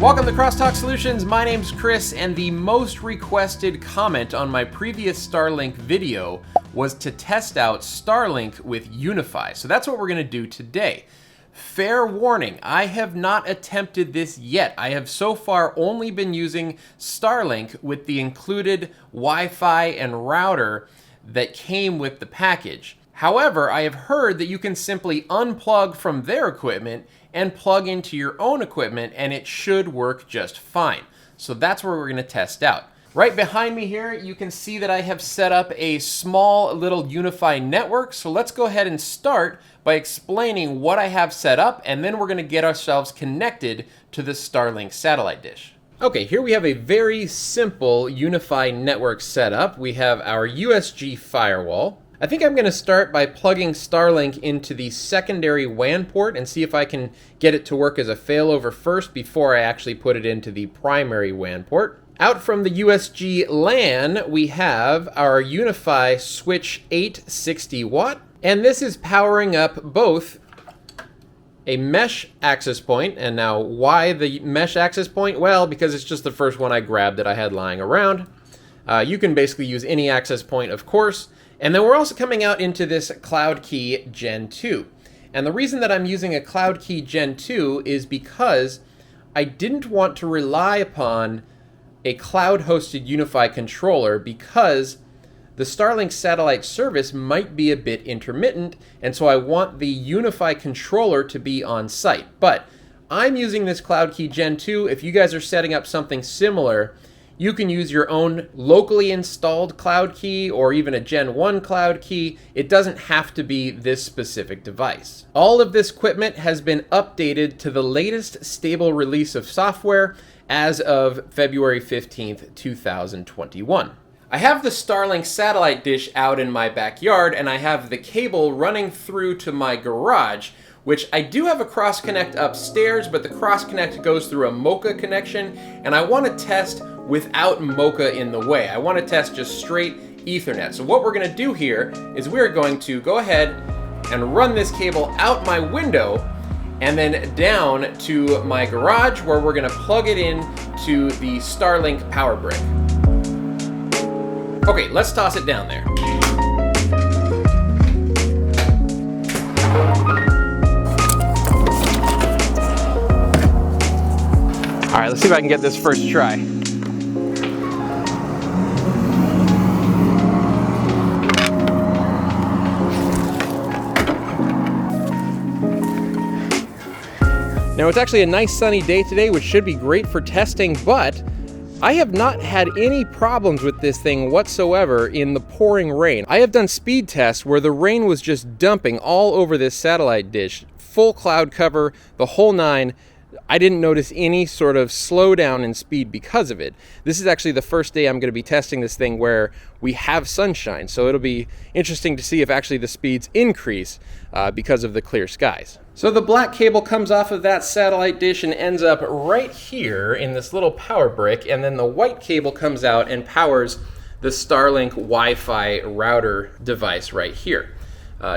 Welcome to Crosstalk Solutions. My name's Chris, and the most requested comment on my previous Starlink video was to test out Starlink with UniFi. So that's what we're gonna do today. Fair warning, I have not attempted this yet. I have so far only been using Starlink with the included Wi-Fi and router that came with the package. However, I have heard that you can simply unplug from their equipment and plug into your own equipment and it should work just fine. So that's where we're gonna test out. Right behind me here, you can see that I have set up a small little UniFi network. So let's go ahead and start by explaining what I have set up, and then we're gonna get ourselves connected to the Starlink satellite dish. Okay, here we have a very simple UniFi network setup. We have our USG firewall. I think I'm gonna start by plugging Starlink into the secondary WAN port and see if I can get it to work as a failover first before I actually put it into the primary WAN port. Out from the USG LAN, we have our UniFi switch 860 watt, and this is powering up both a mesh access point. And now why the mesh access point? Well, because it's just the first one I grabbed that I had lying around. You can basically use any access point, of course. And then we're also coming out into this Cloud Key Gen 2. And the reason that I'm using a Cloud Key Gen 2 is because I didn't want to rely upon a cloud-hosted UniFi controller, because the Starlink satellite service might be a bit intermittent, and so I want the UniFi controller to be on site. But I'm using this Cloud Key Gen 2. If you guys are setting up something similar, you can use your own locally installed Cloud Key or even a Gen 1 Cloud Key. It doesn't have to be this specific device. All of this equipment has been updated to the latest stable release of software as of February 15th, 2021. I have the Starlink satellite dish out in my backyard, and I have the cable running through to my garage, which I do have a cross connect upstairs, but the cross connect goes through a Mocha connection, and I want to test without Mocha in the way. I want to test just straight Ethernet. So what we're going to do here is we're going to go ahead and run this cable out my window and then down to my garage, where we're going to plug it in to the Starlink power brick. Okay, let's toss it down there. All right, let's see if I can get this first try. Now, it's actually a nice sunny day today, which should be great for testing, but I have not had any problems with this thing whatsoever in the pouring rain. I have done speed tests where the rain was just dumping all over this satellite dish, full cloud cover, the whole nine. I didn't notice any sort of slowdown in speed because of it. This is actually the first day I'm going to be testing this thing where we have sunshine, so it'll be interesting to see if actually the speeds increase because of the clear skies. So the black cable comes off of that satellite dish and ends up right here in this little power brick, and then the white cable comes out and powers the Starlink Wi-Fi router device right here.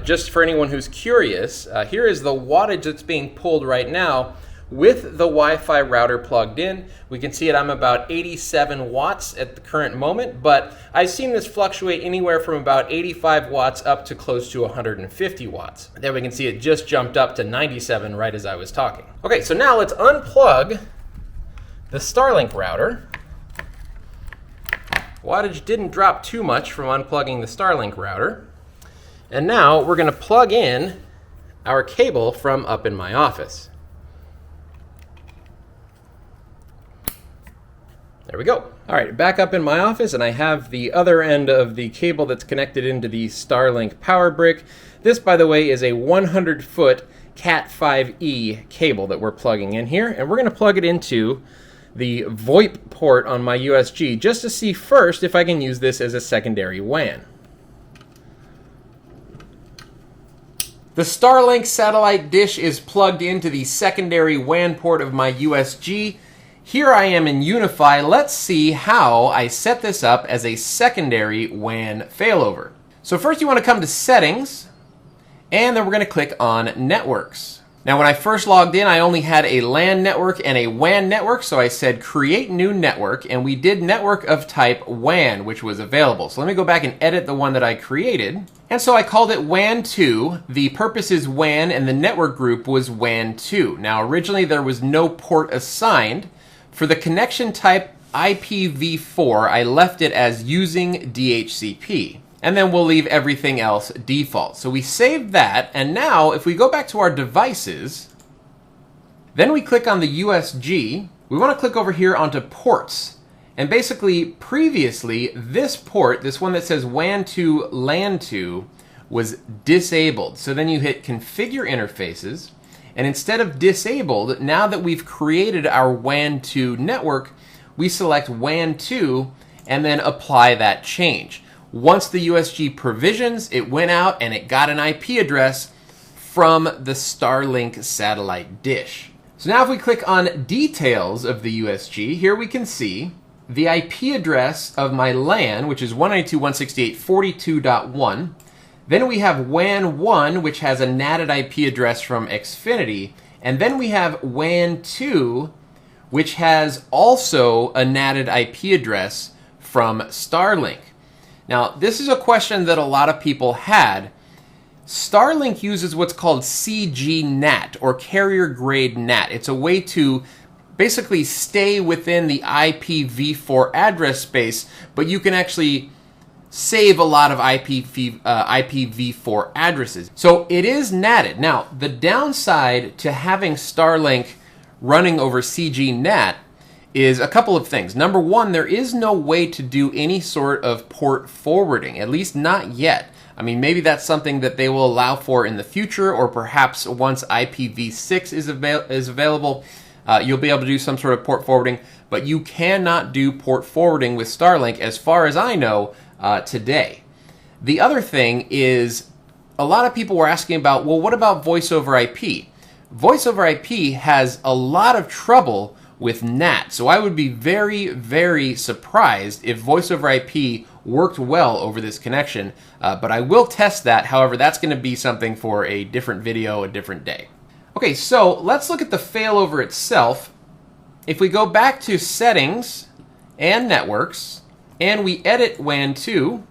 Just for anyone who's curious, here is the wattage that's being pulled right now with the Wi-Fi router plugged in. We can see it, I'm about 87 watts at the current moment, but I've seen this fluctuate anywhere from about 85 watts up to close to 150 watts. There we can see it just jumped up to 97 right as I was talking. Okay, so now let's unplug the Starlink router. Wattage didn't drop too much from unplugging the Starlink router. And now we're gonna plug in our cable from up in my office. There we go. All right, back up in my office, and I have the other end of the cable that's connected into the Starlink power brick. This, by the way, is a 100-foot Cat5e cable that we're plugging in here, and we're going to plug it into the VoIP port on my USG just to see first if I can use this as a secondary WAN. The Starlink satellite dish is plugged into the secondary WAN port of my USG. Here I am in UniFi. Let's see how I set this up as a secondary WAN failover. So first you want to come to Settings, and then we're going to click on Networks. Now, when I first logged in, I only had a LAN network and a WAN network, so I said create new network, and we did network of type WAN, which was available. So let me go back and edit the one that I created. And so I called it WAN2. The purpose is WAN, and the network group was WAN2. Now, originally there was no port assigned. For the connection type IPv4, I left it as using DHCP. And then we'll leave everything else default. So we saved that, and now if we go back to our devices, then we click on the USG, we want to click over here onto ports. And basically, previously, this port, this one that says WAN2 LAN2, was disabled. So then you hit Configure Interfaces, and instead of disabled, now that we've created our WAN2 network, we select WAN2 and then apply that change. Once the USG provisions, it went out and it got an IP address from the Starlink satellite dish. So now if we click on details of the USG, here we can see the IP address of my LAN, which is 192.168.42.1. Then we have WAN1, which has a NATed IP address from Xfinity. And then we have WAN2, which has also a NATed IP address from Starlink. Now, this is a question that a lot of people had. Starlink uses what's called CG-NAT, or carrier grade NAT. It's a way to basically stay within the IPv4 address space, but you can actually save a lot of IPv4 addresses. So it is NATed. Now, the downside to having Starlink running over CG-NAT is a couple of things. Number one, there is no way to do any sort of port forwarding, at least not yet. I mean, maybe that's something that they will allow for in the future, or perhaps once IPv6 is available, you'll be able to do some sort of port forwarding, but you cannot do port forwarding with Starlink as far as I know today. The other thing is, a lot of people were asking about, well, what about voice over IP? Voice over IP has a lot of trouble with NAT, so I would be very, very surprised if voice over IP worked well over this connection, but I will test that. However, that's going to be something for a different video, a different day. Okay, so let's look at the failover itself. If we go back to Settings and Networks, and we edit WAN2,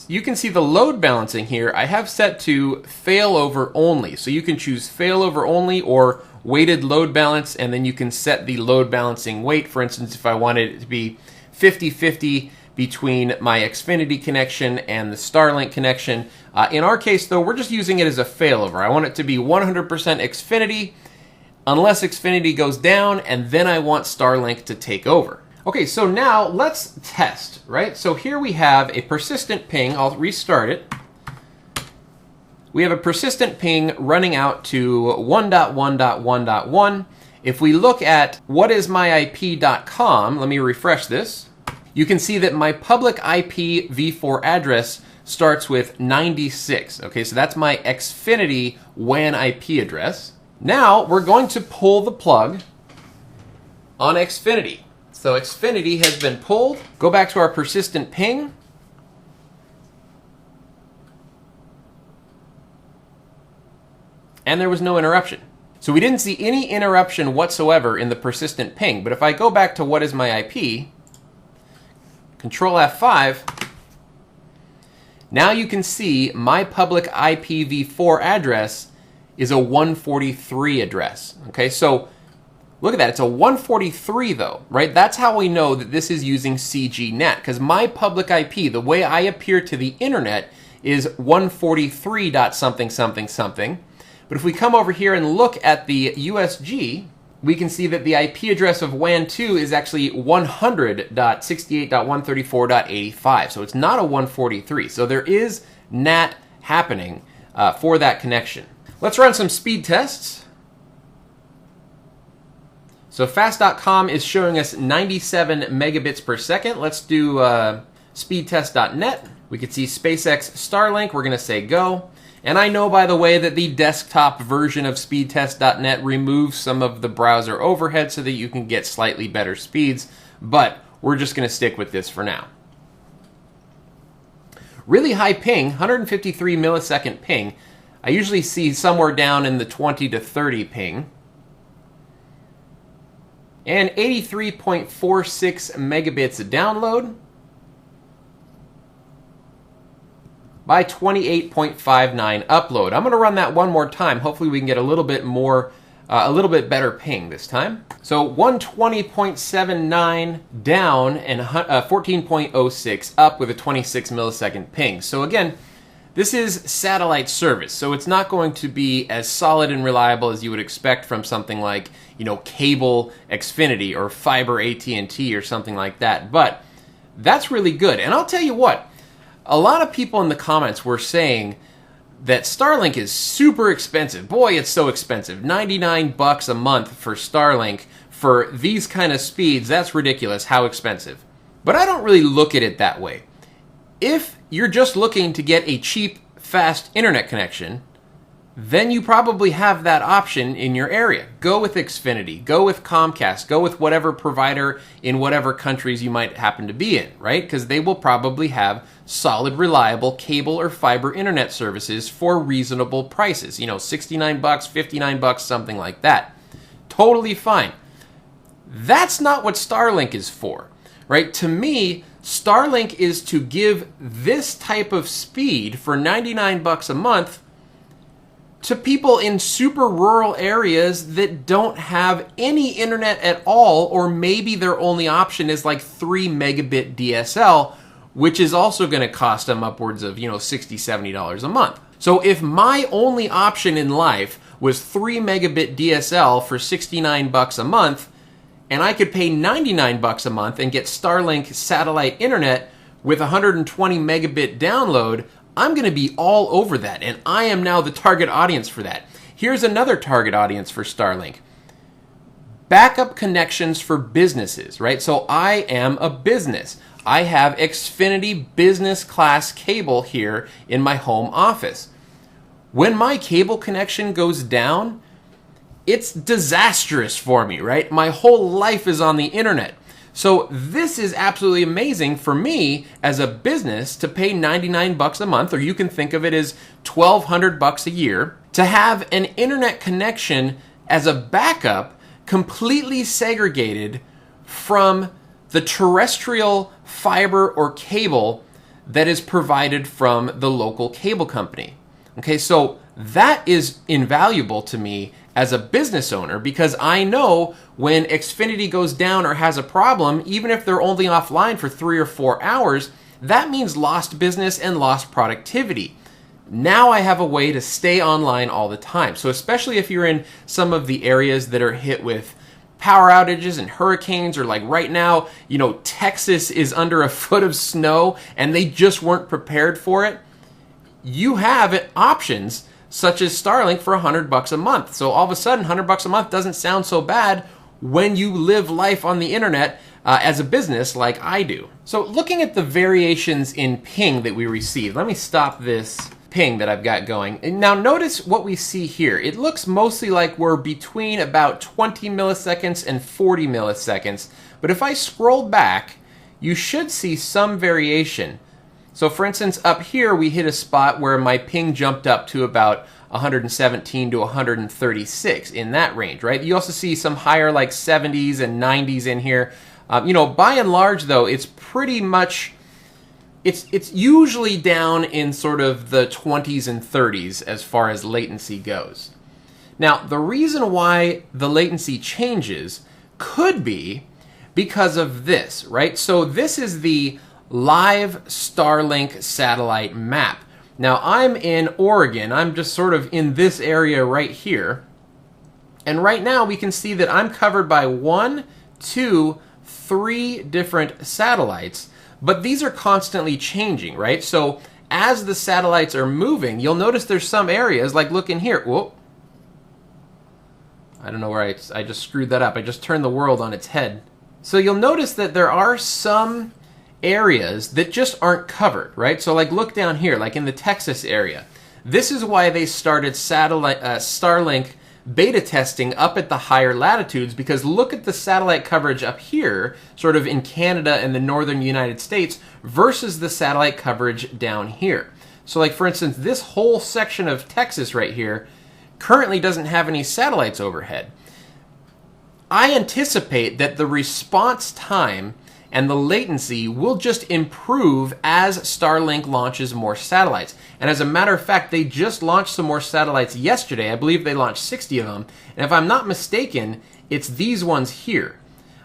you can see the load balancing here. I have set to failover only, so you can choose failover only or weighted load balance, and then you can set the load balancing weight. For instance, if I wanted it to be 50-50 between my Xfinity connection and the Starlink connection. In our case, though, we're just using it as a failover. I want it to be 100% Xfinity unless Xfinity goes down, and then I want Starlink to take over. Okay, so now let's test, right? So here we have a persistent ping. I'll restart it. We have a persistent ping running out to 1.1.1.1. If we look at whatismyip.com, let me refresh this. You can see that my public IPv4 address starts with 96. Okay, so that's my Xfinity WAN IP address. Now we're going to pull the plug on Xfinity. So Xfinity has been pulled. Go back to our persistent ping. And there was no interruption. So we didn't see any interruption whatsoever in the persistent ping. But if I go back to what is my IP, Control F5, now you can see my public IPv4 address is a 143 address. Okay, so look at that. It's a 143 though, right? That's how we know that this is using CG-NAT, because my public IP, the way I appear to the internet, is 143.something. But if we come over here and look at the USG, we can see that the IP address of WAN2 is actually 100.68.134.85. So it's not a 143. So there is NAT happening for that connection. Let's run some speed tests. So fast.com is showing us 97 megabits per second. Let's do speedtest.net. We can see SpaceX Starlink. We're going to say go. And I know, by the way, that the desktop version of speedtest.net removes some of the browser overhead so that you can get slightly better speeds, but we're just going to stick with this for now. Really high ping, 153 millisecond ping. I usually see somewhere down in the 20 to 30 ping. And 83.46 megabits download by 28.59 upload. I'm going to run that one more time. Hopefully we can get a little bit more, a little bit better ping this time. So 120.79 down and 14.06 up with a 26 millisecond ping. So again, this is satellite service, so it's not going to be as solid and reliable as you would expect from something like, you know, cable Xfinity or fiber AT&T or something like that. But that's really good. And I'll tell you what, a lot of people in the comments were saying that Starlink is super expensive. Boy, it's so expensive. 99 bucks a month for Starlink for these kind of speeds. That's ridiculous how expensive. But I don't really look at it that way. If you're just looking to get a cheap, fast internet connection, then you probably have that option in your area. Go with Xfinity, go with Comcast, go with whatever provider in whatever countries you might happen to be in, right? Because they will probably have solid, reliable cable or fiber internet services for reasonable prices. You know, 69 bucks, 59 bucks, something like that. Totally fine. That's not what Starlink is for, right? To me, Starlink is to give this type of speed for 99 bucks a month to people in super rural areas that don't have any internet at all, or maybe their only option is like 3 megabit DSL, which is also going to cost them upwards of, you know, $60, $70 a month. So if my only option in life was 3 megabit DSL for 69 bucks a month, and I could pay 99 bucks a month and get Starlink satellite internet with 120 megabit download, I'm going to be all over that, and I am now the target audience for that. Here's another target audience for Starlink. Backup connections for businesses, right? So I am a business. I have Xfinity business class cable here in my home office. When my cable connection goes down, it's disastrous for me, right? My whole life is on the internet. So this is absolutely amazing for me as a business to pay 99 bucks a month, or you can think of it as 1,200 bucks a year, to have an internet connection as a backup completely segregated from the terrestrial fiber or cable that is provided from the local cable company. Okay, so that is invaluable to me as a business owner, because I know when Xfinity goes down or has a problem, even if they're only offline for 3 or 4 hours, that means lost business and lost productivity. Now I have a way to stay online all the time. So especially if you're in some of the areas that are hit with power outages and hurricanes, or like right now, you know, Texas is under a foot of snow and they just weren't prepared for it, you have options such as Starlink for 100 bucks a month. So all of a sudden, 100 bucks a month doesn't sound so bad when you live life on the internet as a business like I do. So looking at the variations in ping that we received, let me stop this ping that I've got going. And now notice what we see here. It looks mostly like we're between about 20 milliseconds and 40 milliseconds. But if I scroll back, you should see some variation. So for instance, up here we hit a spot where my ping jumped up to about 117 to 136 in that range, right? You also see some higher like 70s and 90s in here. You know, by and large though, it's pretty much, it's usually down in sort of the 20s and 30s as far as latency goes. Now, the reason why the latency changes could be because of this, right? So this is the live Starlink satellite map. Now I'm in Oregon. I'm just sort of in this area right here. And right now we can see that I'm covered by 1, 2, 3 different satellites, but these are constantly changing, right? So as the satellites are moving, you'll notice there's some areas, like look in here. Whoa. I don't know where I just screwed that up. I just turned the world on its head. So you'll notice that there are some areas that just aren't covered, right? So like look down here, like in the Texas area. This is why they started Starlink beta testing up at the higher latitudes, because look at the satellite coverage up here, sort of in Canada and the northern United States, versus the satellite coverage down here. So like for instance, this whole section of Texas right here currently doesn't have any satellites overhead. I anticipate that the response time and the latency will just improve as Starlink launches more satellites. And as a matter of fact, they just launched some more satellites yesterday. I believe they launched 60 of them. And if I'm not mistaken, it's these ones here.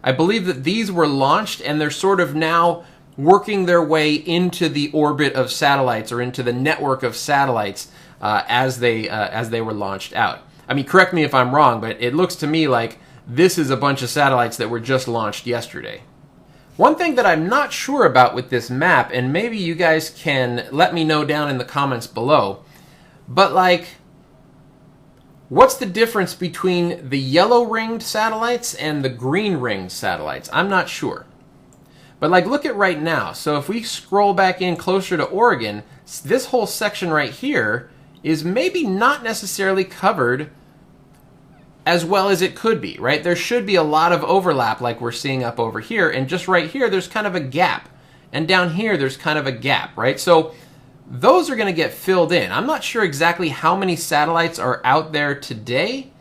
I believe that these were launched and they're sort of now working their way into the orbit of satellites or into the network of satellites as they were launched out. I mean, correct me if I'm wrong, but it looks to me like this is a bunch of satellites that were just launched yesterday. One thing that I'm not sure about with this map, and maybe you guys can let me know down in the comments below, but like, what's the difference between the yellow ringed satellites and the green ringed satellites? I'm not sure. But like, look at right now. So if we scroll back in closer to Oregon, this whole section right here is maybe not necessarily covered as well as it could be, right? There should be a lot of overlap like we're seeing up over here, and just right here there's kind of a gap, and down here there's kind of a gap, right? So those are going to get filled in. I'm not sure exactly how many satellites are out there today,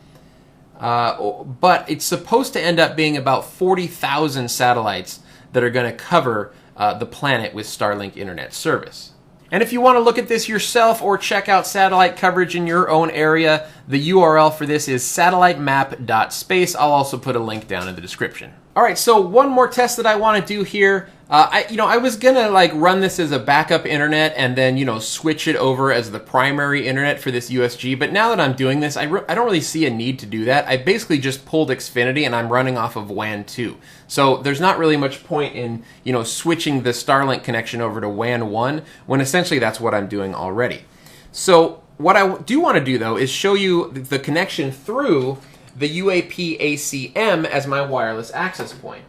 but it's supposed to end up being about 40,000 satellites that are going to cover the planet with Starlink internet service. And if you want to look at this yourself or check out satellite coverage in your own area, the URL for this is satellitemap.space. I'll also put a link down in the description. All right, so one more test that I want to do here. I was gonna like run this as a backup internet and then switch it over as the primary internet for this USG. But now that I'm doing this, I don't really see a need to do that. I basically just pulled Xfinity and I'm running off of WAN 2. So there's not really much point in switching the Starlink connection over to WAN 1 when essentially that's what I'm doing already. So what I do want to do though is show you the connection through the UAP ACM as my wireless access point.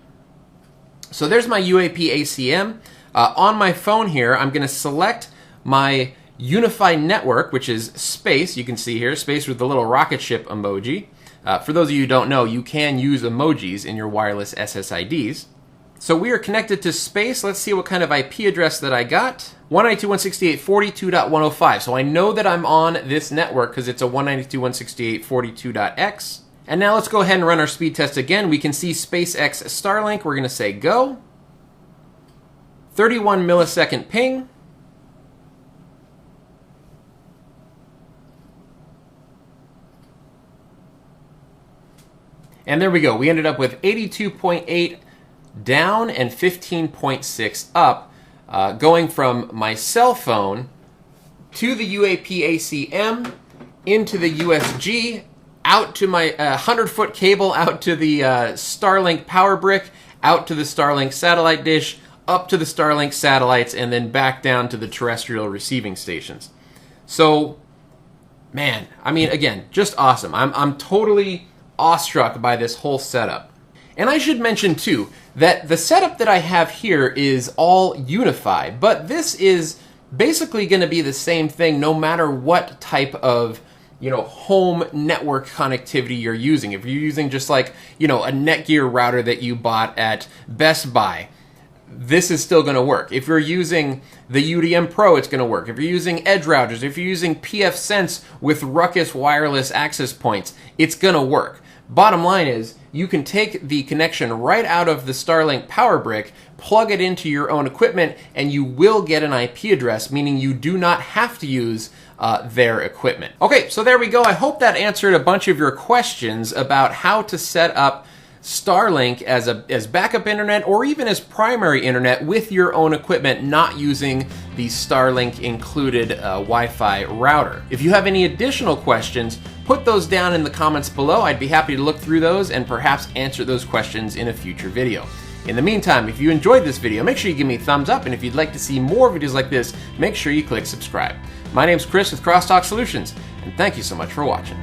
So there's my UAP ACM. On my phone here, I'm going to select my UniFi network, which is space. You can see here, space with the little rocket ship emoji. For those of you who don't know, you can use emojis in your wireless SSIDs. So we are connected to space. Let's see what kind of IP address that I got. 192.168.42.105. So I know that I'm on this network because it's a 192.168.42.x. And now let's go ahead and run our speed test again. We can see SpaceX Starlink. We're going to say go. 31 millisecond ping. And there we go. We ended up with 82.8 down and 15.6 up, going from my cell phone to the UAP ACM, into the USG, out to my 100-foot cable, out to the Starlink power brick, out to the Starlink satellite dish, up to the Starlink satellites, and then back down to the terrestrial receiving stations. So, man, I mean, again, just awesome. I'm totally awestruck by this whole setup. And I should mention, too, that the setup that I have here is all UniFi, but this is basically going to be the same thing no matter what type of home network connectivity you're using. If you're using just like, a Netgear router that you bought at Best Buy, this is still going to work. If you're using the UDM Pro, it's going to work. If you're using Edge routers, if you're using pfSense with Ruckus wireless access points, it's going to work. Bottom line is, you can take the connection right out of the Starlink power brick, plug it into your own equipment, and you will get an IP address, meaning you do not have to use their equipment. Okay, so there we go. I hope that answered a bunch of your questions about how to set up Starlink as backup internet or even as primary internet with your own equipment, not using the Starlink included Wi-Fi router. If you have any additional questions, put those down in the comments below. I'd be happy to look through those and perhaps answer those questions in a future video. In the meantime, if you enjoyed this video, make sure you give me a thumbs up, and if you'd like to see more videos like this, make sure you click subscribe. My name's Chris with Crosstalk Solutions, and thank you so much for watching.